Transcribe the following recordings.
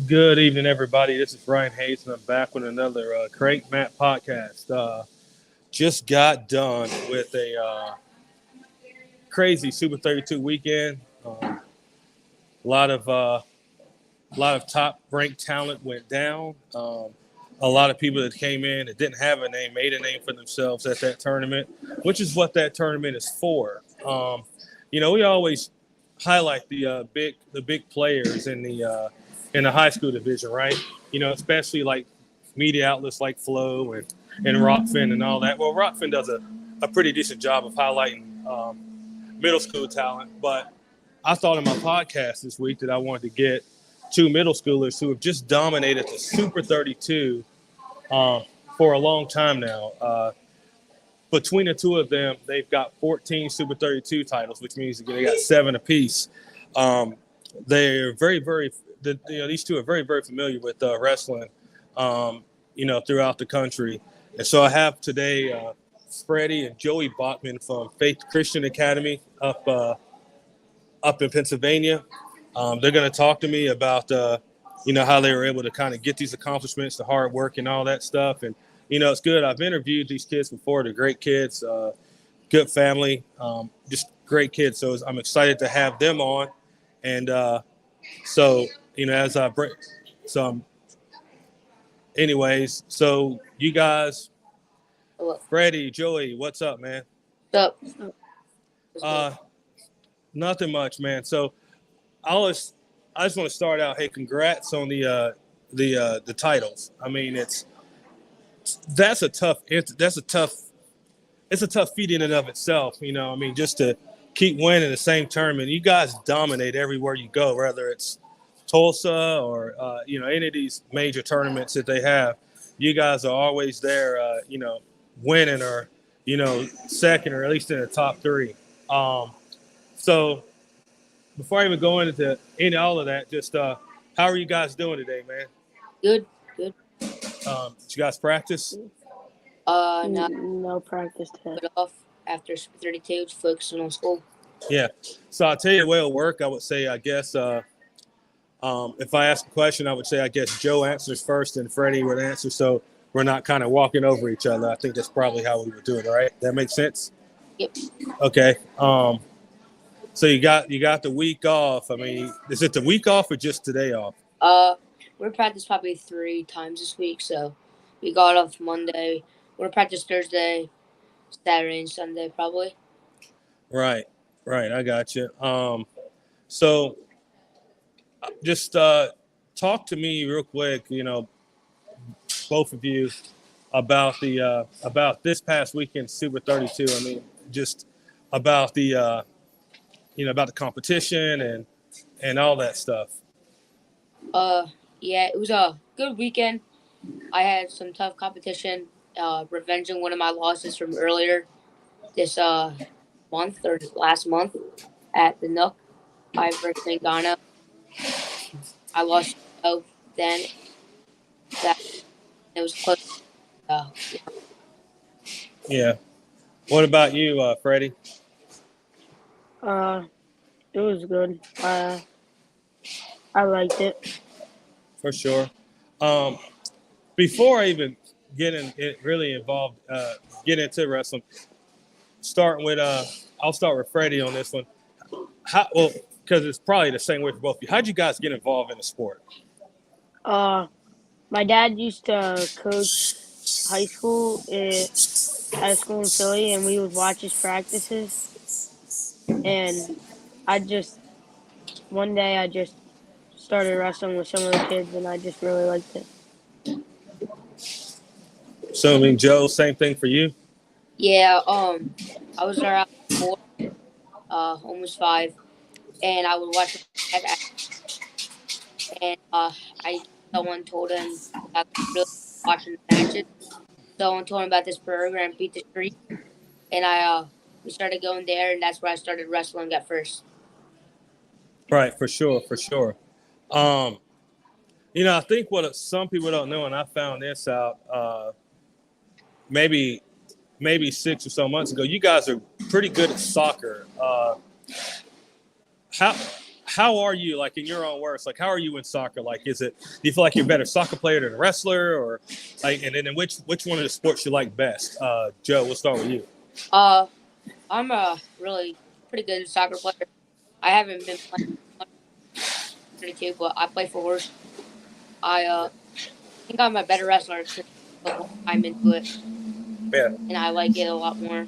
Good evening, everybody. This is Brian Hayes, and I'm back with another Crank Matt podcast. Just got done with a crazy Super 32 weekend. A lot of top ranked talent went down. A lot of people that came in that didn't have a name made a name for themselves at that tournament, which is what that tournament is for. We always highlight the big players in the high school division, right? Especially like media outlets like Flow and Rockfin and all that. Well, Rockfin does a pretty decent job of highlighting middle school talent, but I thought in my podcast this week that I wanted to get two middle schoolers who have just dominated the Super 32 for a long time now. Between the two of them, they've got 14 Super 32 titles, which means they got 7 apiece. They're these two are very, very familiar with wrestling, throughout the country. And so I have today Freddy and Joey Bachmann from Faith Christian Academy up in Pennsylvania. They're going to talk to me about, how they were able to kind of get these accomplishments, the hard work and all that stuff. And, it's good. I've interviewed these kids before. They're great kids, good family, just great kids. So I'm excited to have them on. And as I break some, anyways, so you guys, Hello. Freddie, Joey, what's up, man? What's up? Nothing much, man. So I just want to start out. Hey, congrats on the titles. I mean, it's a tough feat in and of itself. Just to keep winning the same tournament. You guys dominate everywhere you go, whether it's Tulsa or any of these major tournaments that they have. You guys are always there, winning or second or at least in the top 3. So before I even go into all of that, just how are you guys doing today, man? Good. Did you guys practice? No practice today. Put off after Super 32, just focusing on school. Yeah. So I'll tell you the way it'll work. I would say, I guess, if I ask a question, I would say, I guess Joe answers first and Freddie would answer. So we're not kind of walking over each other. I think that's probably how we would do it. All right. That makes sense? Yep. Okay. So you got the week off. I mean, is it the week off or just today off? We're practice probably 3 times this week. So we got off Monday. We're practice Thursday, Saturday, and Sunday probably. Right. I got you. So just talk to me real quick, both of you about about this past weekend Super 32. I mean, just about the about the competition and all that stuff. Yeah, it was a good weekend. I had some tough competition, revenging one of my losses from earlier this month or last month at the Nook. I versus Ghana. I lost then. That it was close. Yeah. What about you, Freddie? It was good. I liked it. For sure. Before I even get really involved, get into wrestling, I'll start with Freddie on this one. Because it's probably the same way for both of you. How'd you guys get involved in the sport? My dad used to coach high school at a school in Philly, and we would watch his practices. And one day I just started wrestling with some of the kids, and I just really liked it. So, I mean, Joe, same thing for you? Yeah, I was around 4, almost 5, and I would watch it, and someone told him about really watching the matches. Someone told him about this program, Beat the Street, and we started going there, and that's where I started wrestling at first. Right, for sure. I think what some people don't know, and I found this out maybe 6 or so months ago, you guys are pretty good at soccer. how are you, like in your own words, like how are you in soccer? Like, do you feel like you're a better soccer player than a wrestler, or like, and then which one of the sports you like best? Joe, we'll start with you. I'm a really pretty good soccer player. I haven't been playing much 32, but I play for horse. I think I'm a better wrestler because I put more time into it, Yeah, and I like it a lot more.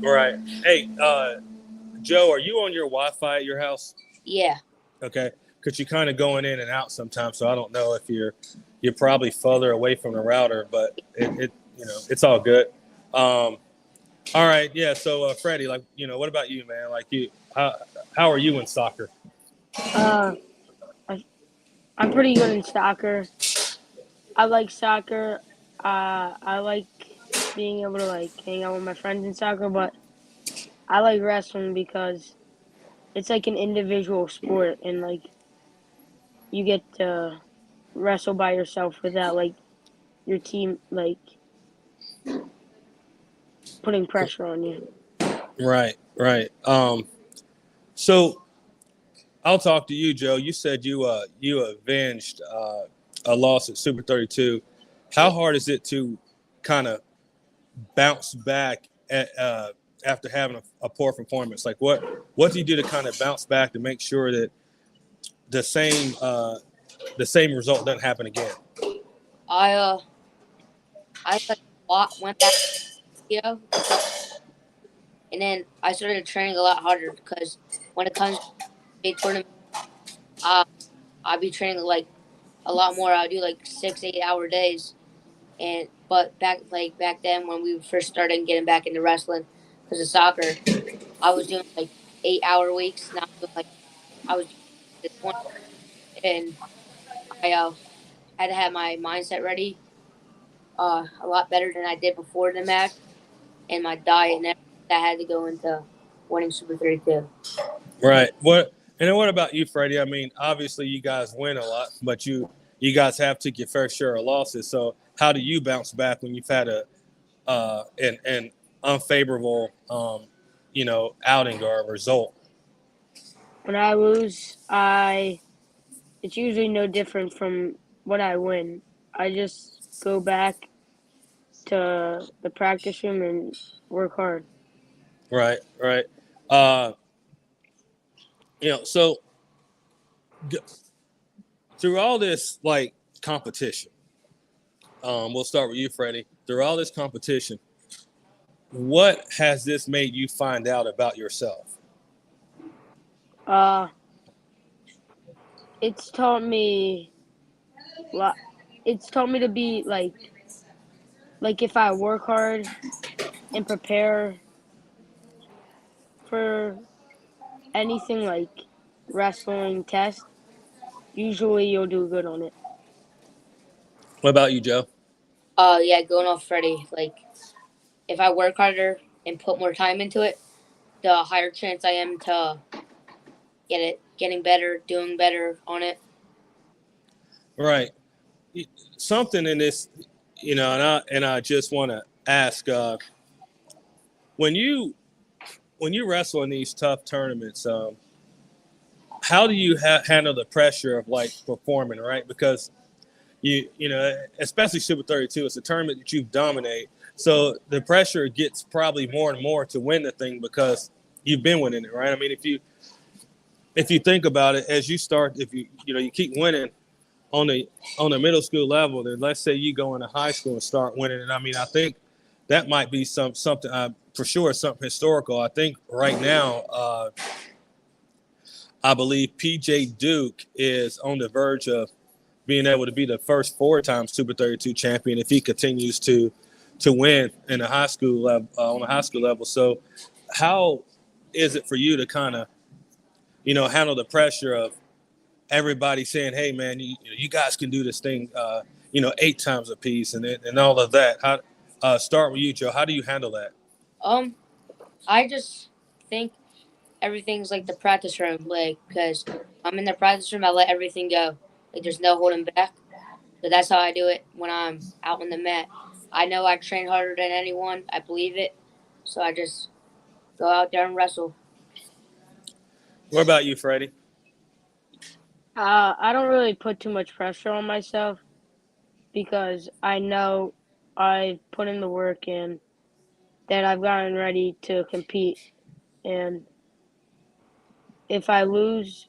right. Hey, Joe, are you on your Wi-Fi at your house? Yeah. Okay, because you're kind of going in and out sometimes, so I don't know if you're probably further away from the router, but it it's all good. All right, yeah. So Freddie, like what about you, man? Like how are you in soccer? Uh, I, I'm pretty good in soccer. I like soccer. I like being able to like hang out with my friends in soccer, but I like wrestling because it's like an individual sport, and like you get to wrestle by yourself without like your team like putting pressure on you. Right, right. So I'll talk to you, Joe. You said you avenged a loss at Super 32. How hard is it to kind of bounce back after having a poor performance? Like what do you do to kind of bounce back to make sure that the same result doesn't happen again? I like went back until and then I started training a lot harder because when it comes to a tournament, uh, I'll be training like a lot more. I'll do like 6 8 hour days, and but back then when we first started getting back into wrestling because of soccer, I was doing like 8 hour weeks. Now I'm doing like I was doing 20, and I had to have my mindset ready a lot better than I did before the match, and my diet and everything that had to go into winning Super 32. Right. And then what about you, Freddie? I mean, obviously you guys win a lot, but you guys have took your fair share of losses. So how do you bounce back when you've had an unfavorable outing or a result? When I lose, I it's usually no different from when I win. I just go back to the practice room and work hard. Right. Right. Uh, so through all this like competition, we'll start with you, Freddie. Through all this competition, what has this made you find out about yourself? Uh, it's taught me it's taught me to be like if I work hard and prepare for anything like wrestling test, usually you'll do good on it. What about you, Joe? Yeah, going off Freddie, like if I work harder and put more time into it, the higher chance I am to getting better, doing better on it. Right. Something in this, and I just want to ask, when you wrestle in these tough tournaments, how do you handle the pressure of like performing, right? Because especially Super 32, it's a tournament that you dominate, so the pressure gets probably more and more to win the thing because you've been winning it, right? I mean, if you think about it, as you start, if you keep winning on the middle school level, then let's say you go into high school and start winning. And I mean, I think that might be something for sure, something historical. I think right now, I believe PJ Duke is on the verge of being able to be the first four-time Super 32 champion if he continues to win in the high school level on the high school level. So, how is it for you to kind of handle the pressure of everybody saying, "Hey, man, you guys can do this thing, 8 times a piece," and all of that. How start with you, Joe? How do you handle that? Um, I just think everything's like the practice room, like because I'm in the practice room, I let everything go. Like there's no holding back. So that's how I do it when I'm out on the mat. I know I train harder than anyone. I believe it. So I just go out there and wrestle. What about you, Freddie? I don't really put too much pressure on myself because I know I put in the work and that I've gotten ready to compete. And if I lose,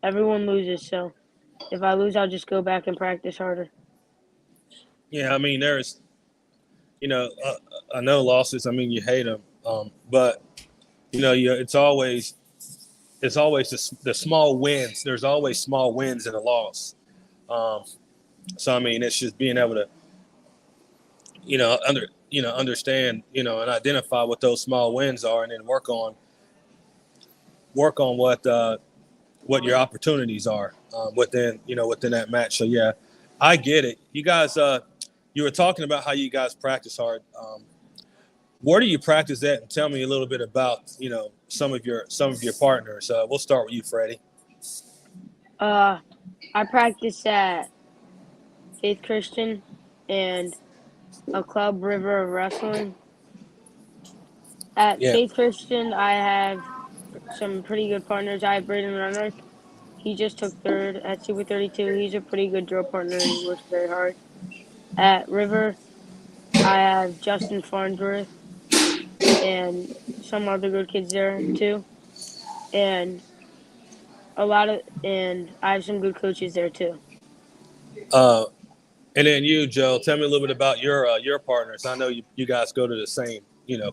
everyone loses. So if I lose, I'll just go back and practice harder. Yeah, I mean, there's, I know losses. I mean, you hate them, but it's always the small wins. There's always small wins in a loss. Um, so I mean, it's just being able to, understand, and identify what those small wins are, and then work on what your opportunities are within that match. So yeah, I get it. You guys, you were talking about how you guys practice hard. Where do you practice at? And tell me a little bit about some of your partners. We'll start with you, Freddie. Uh, I practice at Faith Christian and a club, River of Wrestling. At Yeah. Faith Christian, I have some pretty good partners. I have Braden Renrick. He just took third at Super 32. He's a pretty good drill partner and he works very hard. At River, I have Justin Farnsworth and some other good kids there too. And and I have some good coaches there too. Uh, and then you, Joe, tell me a little bit about your partners. I know you guys go to the same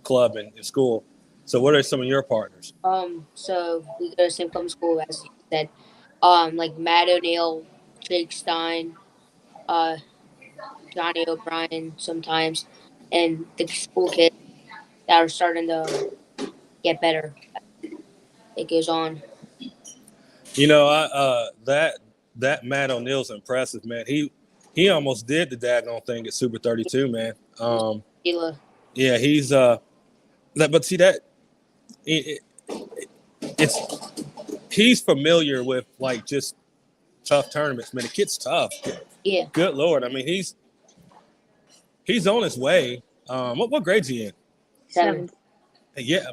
club in school. So what are some of your partners? So we go to the same club school as you said. Like Matt O'Neill, Jake Stein, uh, Johnny O'Brien sometimes, and the school kids that are starting to get better. It goes on. That Matt O'Neill's impressive, man. He almost did the daggone thing at Super 32, man. Sheila. Yeah, but see that it, it's he's familiar with like just tough tournaments, man. The kid's tough. Yeah, Good Lord, I mean he's on his way. What grade's he in? 7. Seventh. Yeah,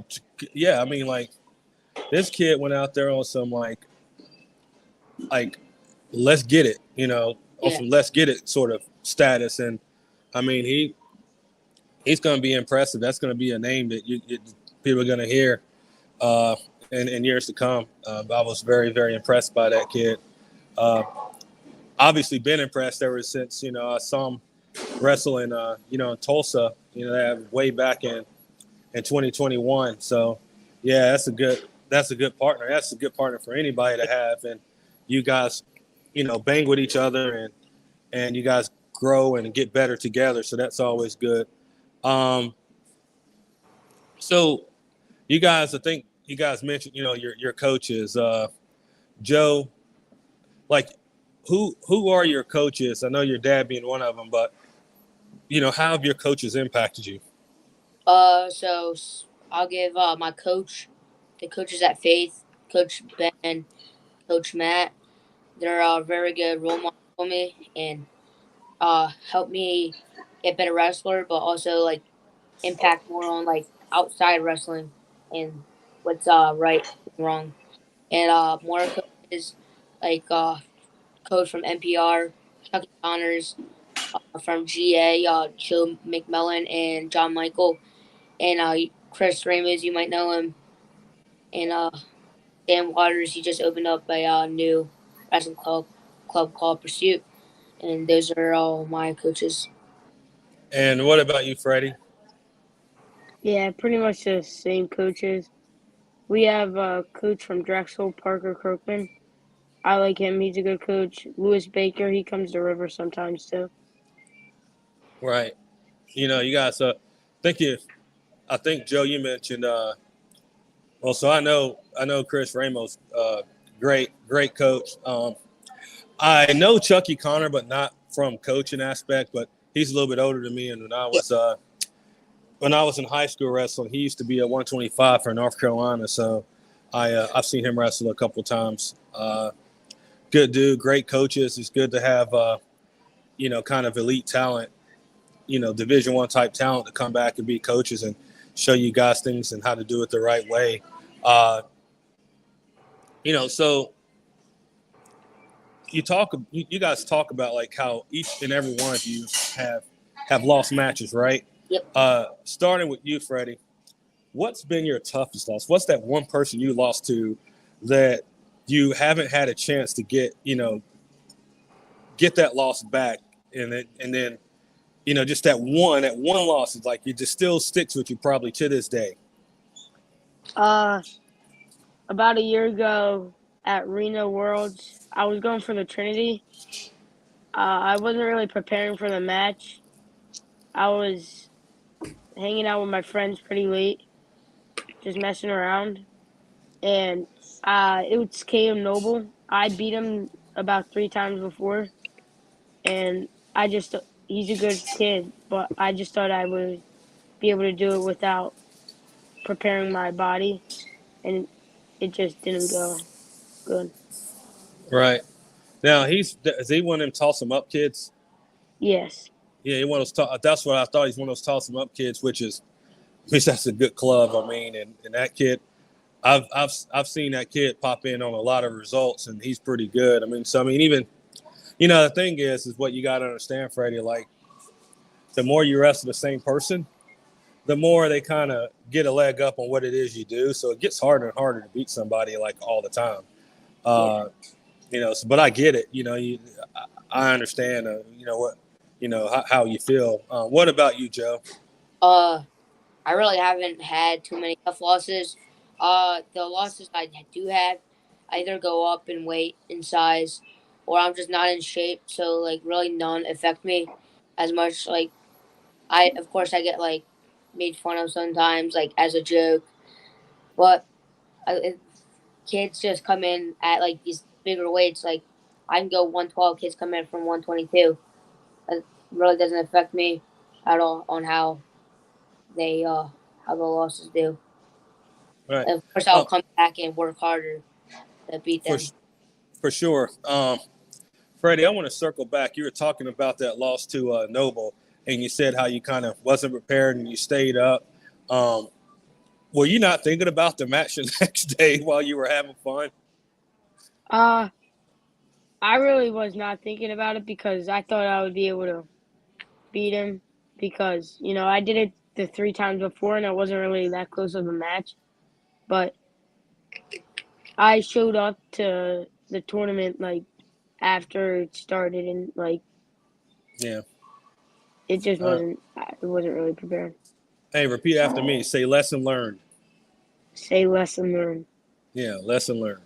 yeah. I mean, like this kid went out there on some like let's get it, on Yeah, some let's get it sort of status, and I mean he's going to be impressive. That's going to be a name that people are going to hear uh, in years to come. I was very, very impressed by that kid. Uh, Obviously, been impressed ever since I saw him wrestle in Tulsa. That way back in 2021. So, yeah, that's a good partner. That's a good partner for anybody to have. And you guys, bang with each other and you guys grow and get better together. So that's always good. Um, so I think you guys mentioned, your coaches, Joe, like who are your coaches? I know your dad being one of them, but how have your coaches impacted you? So I'll give my coach, the coaches at Faith, Coach Ben, Coach Matt. They're very good role models for me and help me get better wrestler, but also like impact more on like outside wrestling and what's right and wrong. And more coaches like coach from NPR, Chucky Connors, from GA, Joe McMillan and John Michael, and Chris Ramos, you might know him, and Dan Waters. He just opened up a new wrestling club called Pursuit, and those are all my coaches. And what about you, Freddie? Yeah, pretty much the same coaches. We have a coach from Drexel, Parker Kirkman. I like him. He's a good coach. Lewis Baker, he comes to River sometimes too. Right. You guys. Thank you. I think Joe, you mentioned. Well, so I know Chris Ramos, great coach. I know Chucky Connor, but not from coaching aspect. But he's a little bit older than me, and when I was in high school wrestling, he used to be a 125 for North Carolina. So I've seen him wrestle a couple of times. Good dude, great coaches. It's good to have kind of elite talent, Division I type talent to come back and be coaches and show you guys things and how to do it the right way. Uh, so you guys talk about like how each and every one of you have lost matches, right? Yep. Starting with you, Freddie, what's been your toughest loss? What's that one person you lost to that you haven't had a chance to get that loss back, and then just that one loss is like it just still sticks with you probably to this day. About a year ago at Reno Worlds, I was going for the Trinity. I wasn't really preparing for the match. I was hanging out with my friends pretty late, just messing around, and it was KM Noble. I beat him about 3 times before, and he's a good kid, but I just thought I would be able to do it without preparing my body, and it just didn't go good. Right. Now is he one of them toss 'em up kids? Yes. Yeah, he one of those. That's what I thought. He's one of those toss 'em up kids, which that's a good club. I mean, and that kid, I've seen that kid pop in on a lot of results, and he's pretty good. I mean, even the thing is what you got to understand, Freddie. Like, the more you wrestle the same person, the more they kind of get a leg up on what it is you do. So it gets harder and harder to beat somebody like all the time. But I get it. I understand. How you feel. What about you, Joe? I really haven't had too many tough losses. The losses I do have, I either go up in weight and size, or I'm just not in shape. So like really none affect me as much. Like of course I get like made fun of sometimes, like as a joke, but kids just come in at like these bigger weights. Like I can go 112, kids come in from 122. It really doesn't affect me at all on how the losses do. Right. Of course, I'll come back and work harder to beat them. For sure. Freddie, I want to circle back. You were talking about that loss to Noble, and you said how you kind of wasn't prepared and you stayed up. Were you not thinking about the match the next day while you were having fun? I really was not thinking about it because I thought I would be able to beat him because, I did it the 3 times before and it wasn't really that close of a match. But I showed up to the tournament like after it started and like Yeah. it just wasn't really prepared. Hey, repeat after me. Say lesson learned. Say lesson learned. Yeah, lesson learned.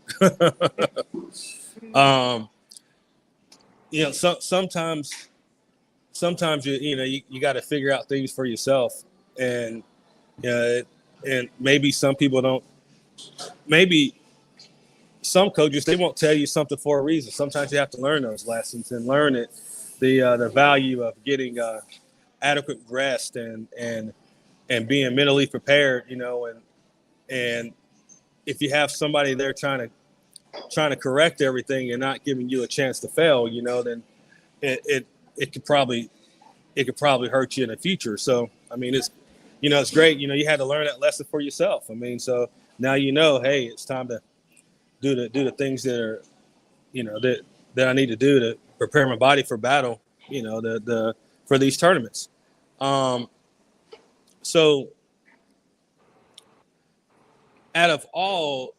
Sometimes you got to figure out things for yourself, and and maybe some people don't. Maybe some coaches, they won't tell you something for a reason. Sometimes you have to learn those lessons and learn it, the value of getting adequate rest and being mentally prepared. And if you have somebody there trying to correct everything and not giving you a chance to fail, then it could probably hurt you in the future. So I mean, it's great. You had to learn that lesson for yourself. I mean, so now hey, it's time to do the things that are that I need to do to prepare my body for battle. For these tournaments. So out of all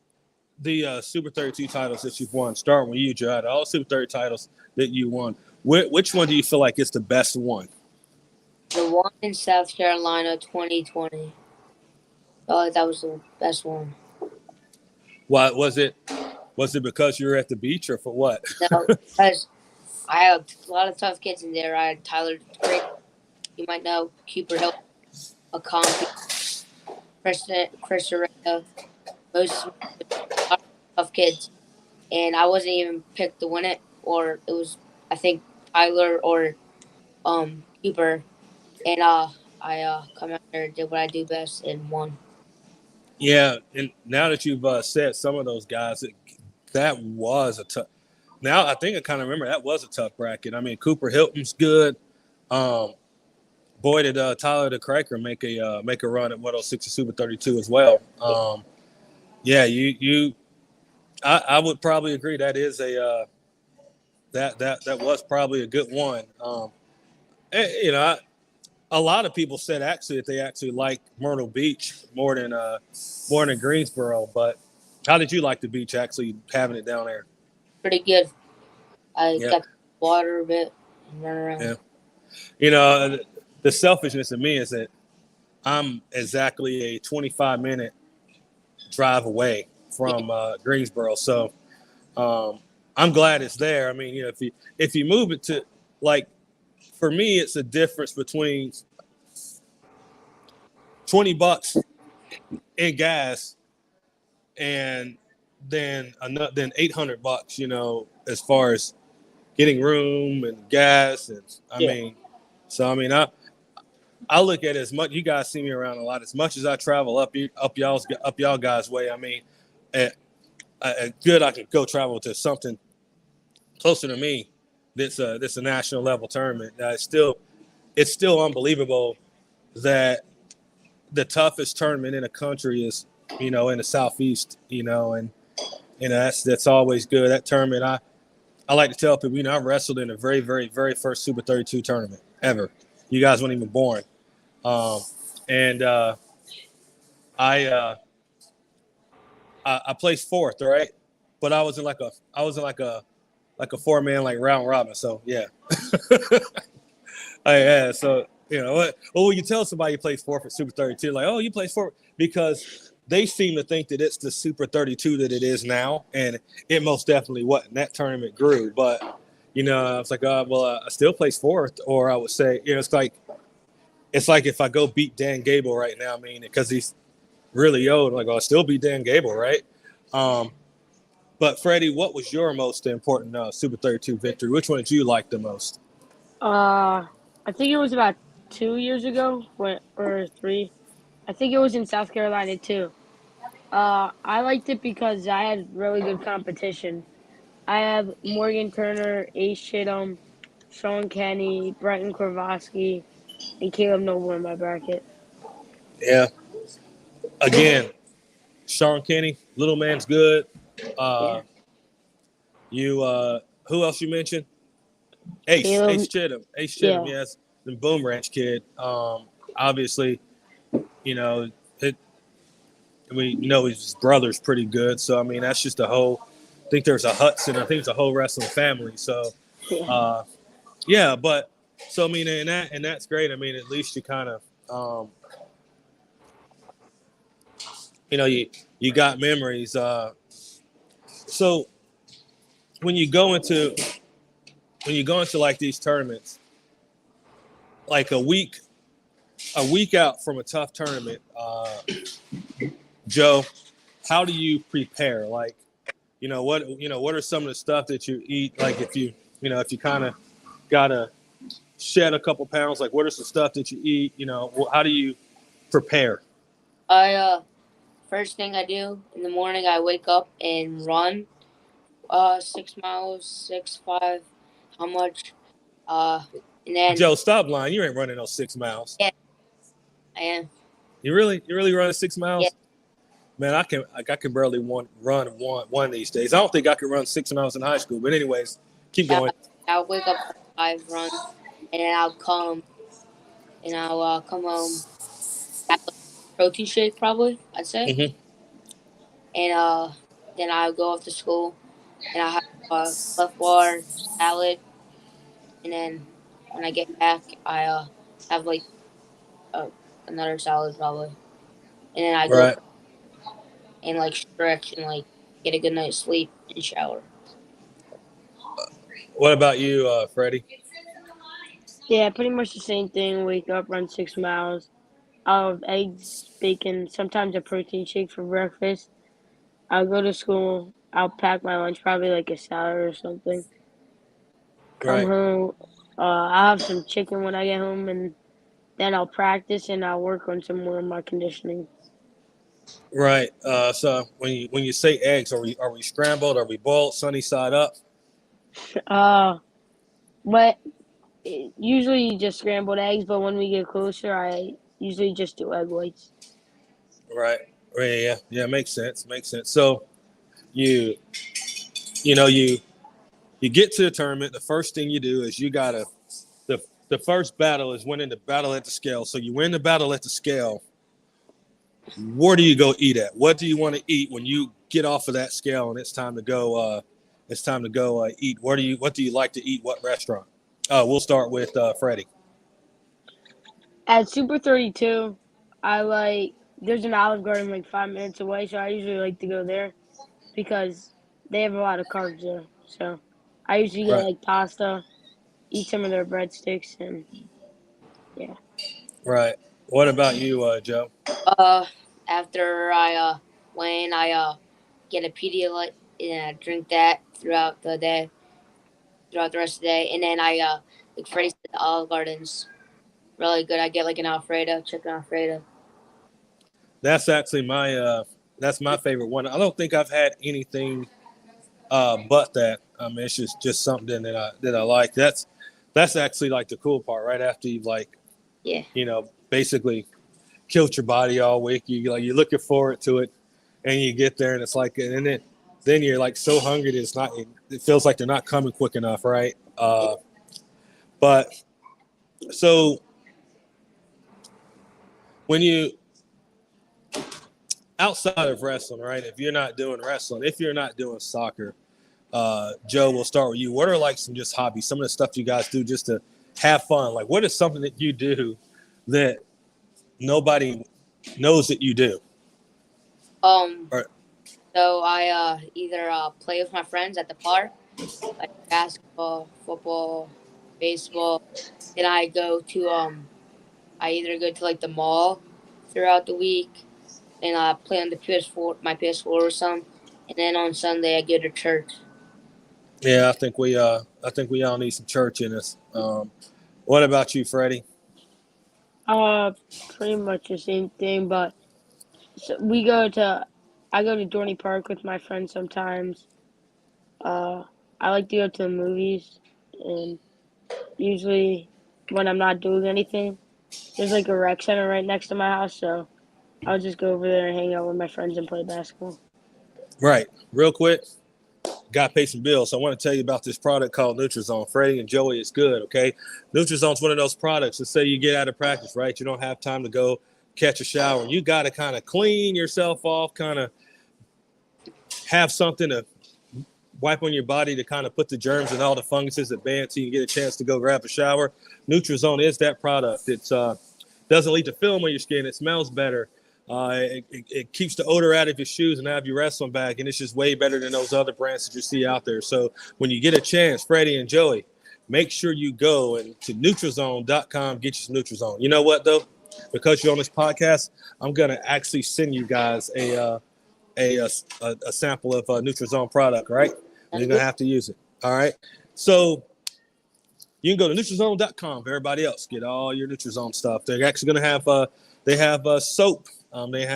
the Super 32 titles that you've won, starting with you, Joe, out of all Super 30 titles that you won, which one do you feel like is the best one? The one in South Carolina 2020. Oh, that was the best one. Why was it? Was it because you were at the beach or for what? No, because I had a lot of tough kids in there. I had Tyler Drake, you might know, Cooper Hill, a comp, Chris Arena, most tough kids. And I wasn't even picked to win it, or it was, I think, Tyler or Cooper. And I come out there, did what I do best, and won. Yeah, and now that you've said some of those guys, that was a tough. Now I think I kind of remember that was a tough bracket. I mean, Cooper Hilton's good. Boy, did Tyler the Cracker make a run at 106 Super 32 as well. Yeah, I would probably agree that is that was probably a good one. You know, a lot of people said actually that they actually like Myrtle Beach more than Greensboro. But how did you like the beach actually having it down there? Pretty good. I Yeah, got to water a bit and run around. yeah. You know, the selfishness of me is that I'm exactly a 25-minute drive away Yeah, from Greensboro, so I'm glad it's there. I mean, you know, if you move it to like for me, it's a difference between $20 in gas and then $800. You know, as far as getting room and gas, and yeah. I mean, I look at it as much. You guys see me around a lot. As much as I travel up y'all guys' way, I mean, good I can go travel to something closer to me. That's a national level tournament. It's still unbelievable that the toughest tournament in the country is, you know, in the southeast. You know, and that's always good. That tournament, I like to tell people, you know, I wrestled in the very, very, very first Super 32 tournament ever. You guys weren't even born. Um, and I, uh, I placed fourth, right? But I was in like a 4-man like round robin. So yeah, yeah. So you know, well, when you tell somebody you plays fourth for Super 32, like, oh, you play fourth because they seem to think that it's the Super 32 that it is now, and it most definitely wasn't. That tournament grew, but you know, I was like, I still place fourth, or I would say, you know, it's like if I go beat Dan Gable right now, I mean, because he's really old, like, oh, I still beat Dan Gable, right? Um, but Freddie, what was your most important Super 32 victory? Which one did you like the most? I think it was about 2 years ago, or three. I think it was in South Carolina too. I liked it because I had really good competition. I have Morgan Turner, Ace Chittum, Sean Kenny, Brenton Korvosky, and Caleb Noble in my bracket. Yeah, again, Sean Kenny, little man's good. Yeah, Uh, you who else you mentioned? Ace Caleb. Chittum, Ace Chittum, Yeah, yes, the Boom Ranch kid. Obviously, you know, it, we know his brother's pretty good. So I mean, that's just a whole. I think there's a Hudson. I think it's a whole wrestling family. So yeah. uh, yeah, but so I mean, and that's great. I mean, at least you kind of you know you got memories. So when you go into like these tournaments, like a week out from a tough tournament, Joe, how do you prepare? Like, what are some of the stuff that you eat? Like, if you kind of gotta shed a couple pounds, like, what are some stuff that you eat? You know, how do you prepare? I First thing I do in the morning, I wake up and run 6 miles, 6, 5, how much? Uh, and then Joe, stop lying. You ain't running those 6 miles. yeah, I am. You really running six Yeah, miles? Man, I can barely run one these days. I don't think I could run 6 miles in high school. But anyways, keep yeah. going. I'll wake up at 5, run, and then I'll come home, have like a protein shake probably, I'd say, Hmm. and then I'll go off to school, and I have Cliff Bar, salad, and then when I get back, I have like uh, another salad probably, and then I go Right. and like stretch and like get a good night's sleep and shower. What about you, Freddie? Yeah, pretty much the same thing. Wake up, run 6 miles. I'll have eggs, bacon, sometimes a protein shake for breakfast. I'll go to school. I'll pack my lunch, probably like a salad or something. Come Right. home. I'll have some chicken when I get home, and then I'll practice and I'll work on some more of my conditioning. Right. So when you say eggs, are we scrambled? Are we boiled sunny side up? Uh, but usually just scrambled eggs, but when we get closer, I usually just do egg whites. Right. Yeah. Makes sense. Makes sense. So you you know You get to the tournament. The first thing you do is you gotta the first battle is winning the battle at the scale. So you win the battle at the scale. Where do you go eat at? What do you want to eat when you get off of that scale and it's time to go? Eat. What do you like to eat? What restaurant? We'll start with Freddie. At Super 32, there's an Olive Garden like 5 minutes away, so I usually like to go there because they have a lot of carbs there. So I usually get Right, like pasta, eat some of their breadsticks, and yeah. right. What about you, Joe? Uh, after I win, I get a Pedialyte and I drink that throughout the day, throughout the rest of the day, and then I like Freddy said, the Olive Garden's really good. I get like an Alfredo, chicken Alfredo. That's actually that's my favorite one. I don't think I've had anything but that. I mean, it's just something that I like. That's actually like the cool part. Right after you've Yeah, basically killed your body all week, you're looking forward to it, and you get there and it's like, and then you're like so hungry that it feels like they're not coming quick enough, right? But so when you outside of wrestling, right? If you're not doing wrestling, if you're not doing soccer, Joe, we'll start with you. What are like some just hobbies, some of the stuff you guys do just to have fun? Like, what is something that you do that nobody knows that you do? um, Or, so I either play with my friends at the park, like basketball, football, baseball. Then I either go to like the mall throughout the week and I play on the PS4, my PS4 or something. And then on Sunday I go to church. yeah, I think we all need some church in us. What about you, Freddie? Uh, Pretty much the same thing, but so we go to I go to Dorney Park with my friends sometimes. Uh, I like to go to the movies, and usually when I'm not doing anything, there's like a rec center right next to my house, so I'll just go over there and hang out with my friends and play basketball. Right, real quick. Got to pay some bills. So I want to tell you about this product called Nutrizone. Freddie and Joey, it's good, okay? Nutrizone's one of those products that say you get out of practice, right? You don't have time to go catch a shower. You got to kind of clean yourself off, kind of have something to wipe on your body to kind of put the germs and all the funguses at bay until you get a chance to go grab a shower. Nutrizone is that product. It's doesn't leave the film on your skin. It smells better. It keeps the odor out of your shoes and out of your wrestling bag, and it's just way better than those other brands that you see out there. So when you get a chance, Freddie and Joey, make sure you go and to Nutrizone.com, get you some Nutrizone. You know what though? Because you're on this podcast, I'm gonna actually send you guys a sample of a Nutrizone product, right? And Sounds you're gonna good. have to use it. All right. So you can go to Nutrizone.com. Everybody else, get all your Nutrizone stuff. They're actually gonna have they have soap. They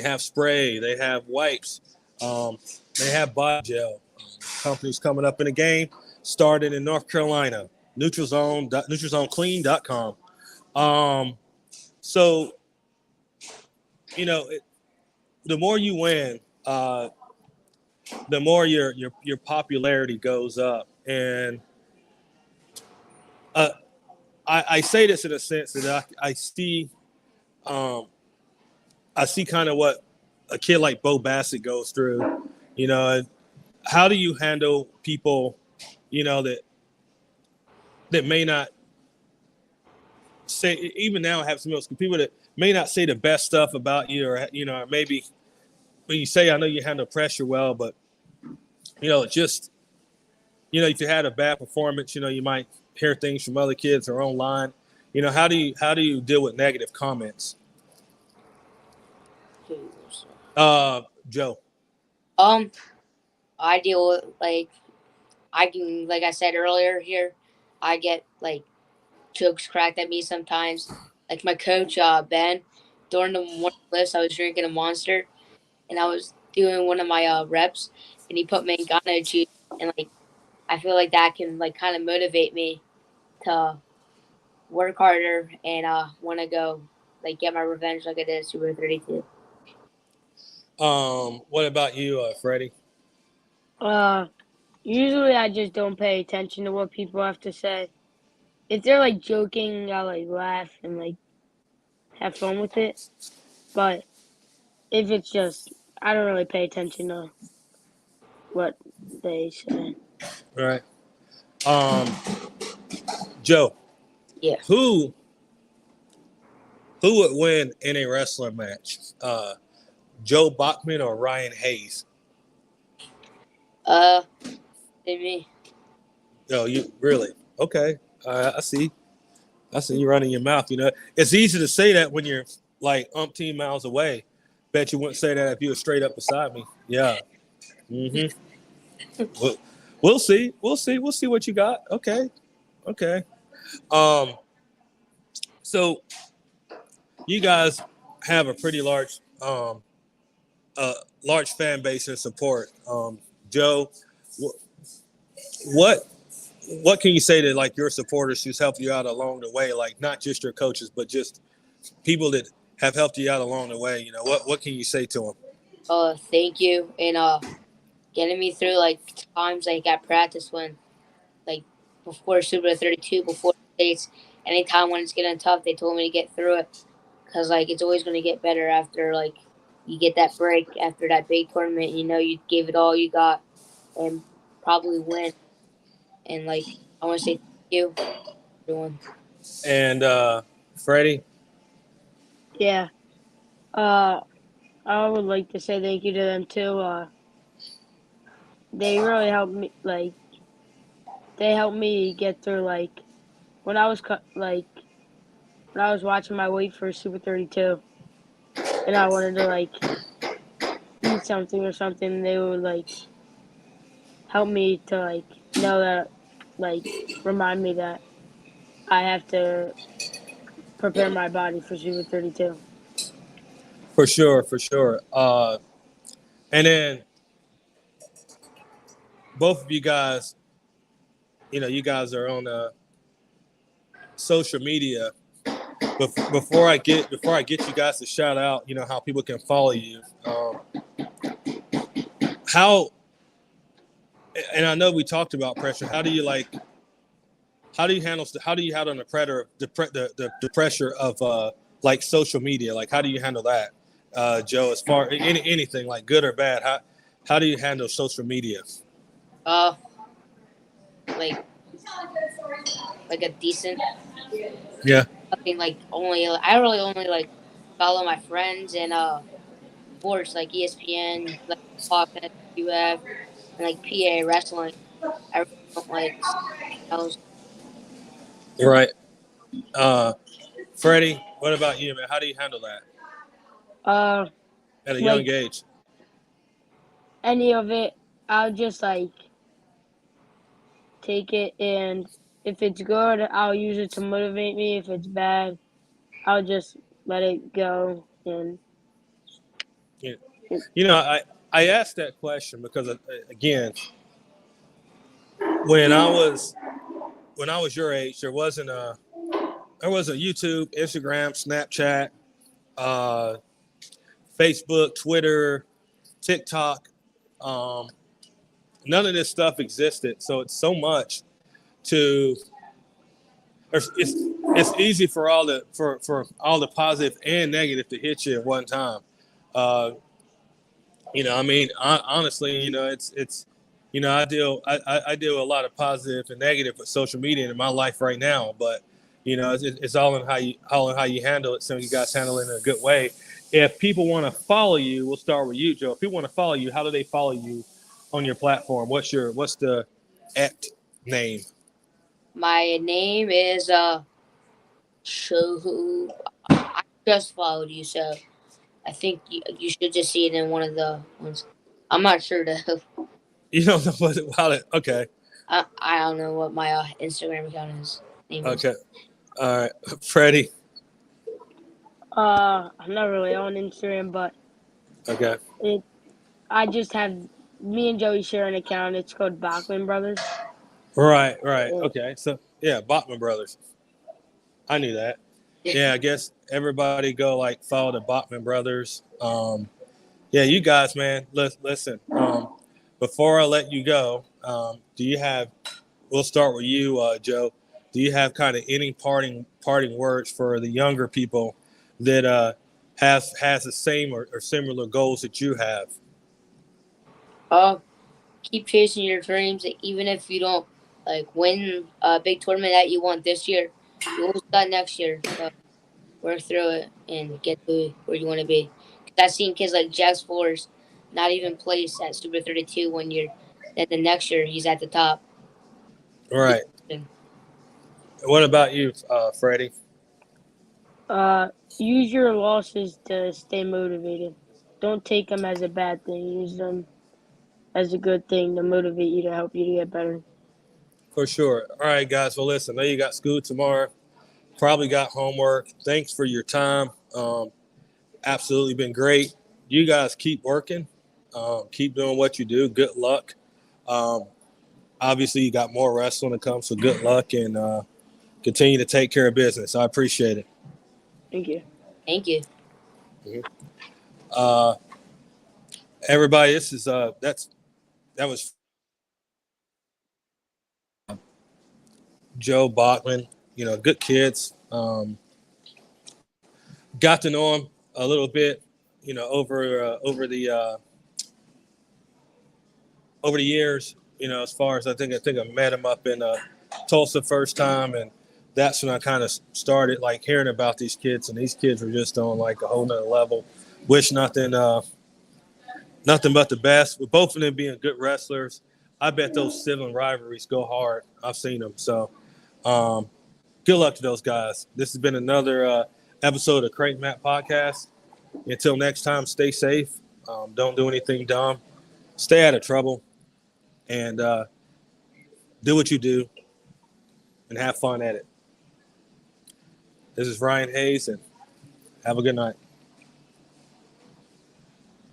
have spray. They have wipes. Um, they have body gel. Companies coming up in the game. Started in North Carolina. NutrizoneClean.com. Um, so the more you win, the more your popularity goes up. And uh, I say this in a sense that um, I see kind of what a kid like Bo Bassett goes through. You know, how do you handle people, that may not say, even now I have some people that may not say the best stuff about you, or maybe when you say, I know you handle pressure well, but just if you had a bad performance, you might hear things from other kids or online. How do you deal with negative comments? Joe. Um, I deal with like I can like I said earlier here, I get like jokes cracked at me sometimes. Like my coach, Ben, during the one of the lifts, I was drinking a monster, and I was doing one of my reps, and he put mango juice, and like I feel like that can like kind of motivate me to work harder and want to go like get my revenge like I did at Super 32. What about you, Freddie? Uh, Usually I just don't pay attention to what people have to say. If they're like joking, I like laugh and like have fun with it. But if it's just, I don't really pay attention to what they say. Right. Um, Joe, Yeah. who would win in a wrestling match? Joe Bachman or Ryan Hayes? Uh, me. No, you really? Okay. I see. I see you running your mouth. You know, it's easy to say that when you're like umpteen miles away. Bet you wouldn't say that if you were straight up beside me. Yeah. Mm-hmm. We'll, we'll see. We'll see. We'll see what you got. Okay. Okay. Um. So you guys have a pretty large fan base and support. Joe, what what can you say to like your supporters who's helped you out along the way? Like not just your coaches, but just people that have helped you out along the way. You know, what can you say to them? Thank you, and getting me through like times like at practice when like before Super 32, before states, anytime when it's getting tough, they told me to get through it because like it's always going to get better after like you get that break after that big tournament. You know, you gave it all you got and probably win. And like I want to say thank you, everyone. And Freddie, Yeah. Uh, I would like to say thank you to them too. They really helped me. Like they helped me get through. Like when I was when I was watching my weight for Super 32, and I wanted to like eat something or something. They would like help me to like know that like remind me that I have to prepare my body for Super 32. for sure, for sure. And then both of you guys, you know, you guys are on social media. Before I get you guys to shout out, you know how people can follow you. How and I know we talked about pressure. How do you handle the pressure of like social media? Like how do you handle that, Joe? As far anything like good or bad, how do you handle social media? Uh, like a decent. Yeah. Nothing like only I really only like follow my friends and sports like ESPN, like podcast UF, and like PA wrestling. I really don't like else. Right. Uh, Freddie, what about you, man? How do you handle that Uh, at a young like age? any of it, I'll just like take it, and if it's good, I'll use it to motivate me. If it's bad, I'll just let it go. And You it, you know, I asked that question because again, when I was your age, there wasn't YouTube, Instagram, Snapchat, uh, Facebook, Twitter, TikTok. Um, none of this stuff existed, so it's so much to. It's easy for all the positive and negative to hit you at one time. Uh, You know, I mean, honestly, you know, it's, you know, I deal with a lot of positive and negative with social media in my life right now, but you know, it's all in how you handle it. Some of you guys handle it in a good way. If people want to follow you, we'll start with you, Joe. If people want to follow you, how do they follow you on your platform? What's the at name? My name is Shohu. I just followed you, so I think you should just see it in one of the ones. I'm not sure though. You don't know what about it? Okay, I don't know what my Instagram account is name is. okay, all right, Freddie. I'm not really on Instagram, but Okay, it I just have me and Joey share an account. It's called Bachman Brothers. right, Uh, okay. So yeah, Bachman Brothers. I knew that. Yeah, I guess everybody go like follow the Bachman brothers. Yeah, you guys, man. Listen. before I let you go, do you have? We'll start with you, Joe. Do you have kind of any parting words for the younger people that has the same or similar goals that you have? Uh, keep chasing your dreams, even if you don't like win a big tournament that you want this year. You always got next year to work through it and get to where you want to be. 'Cause I've seen kids like Jax Force not even place at Super 32 1 year. Then the next year he's at the top. All right. What about you, Freddie? Uh, use your losses to stay motivated. Don't take them as a bad thing. Use them as a good thing to motivate you to help you to get better. For sure. All right, guys. Well, listen, I know you got school tomorrow. Probably got homework. Thanks for your time. Absolutely been great. You guys keep working. Keep doing what you do. Good luck. Um, Obviously, you got more wrestling to come, so good luck and continue to take care of business. I appreciate it. Thank you. Thank you. Uh, Everybody, this is that was Joe Bachman. You know, good kids. Got to know him a little bit. You know, over the years. You know, as far as I think I met him up in Tulsa first time, and that's when I kind of started like hearing about these kids, and these kids were just on like a whole nother level. Wish nothing but the best. With both of them being good wrestlers, I bet those sibling rivalries go hard. I've seen them. So, um, good luck to those guys. This has been another episode of Crate Matt Podcast. Until next time, stay safe. Don't do anything dumb. Stay out of trouble, and do what you do, and have fun at it. This is Ryan Hayes, and have a good night.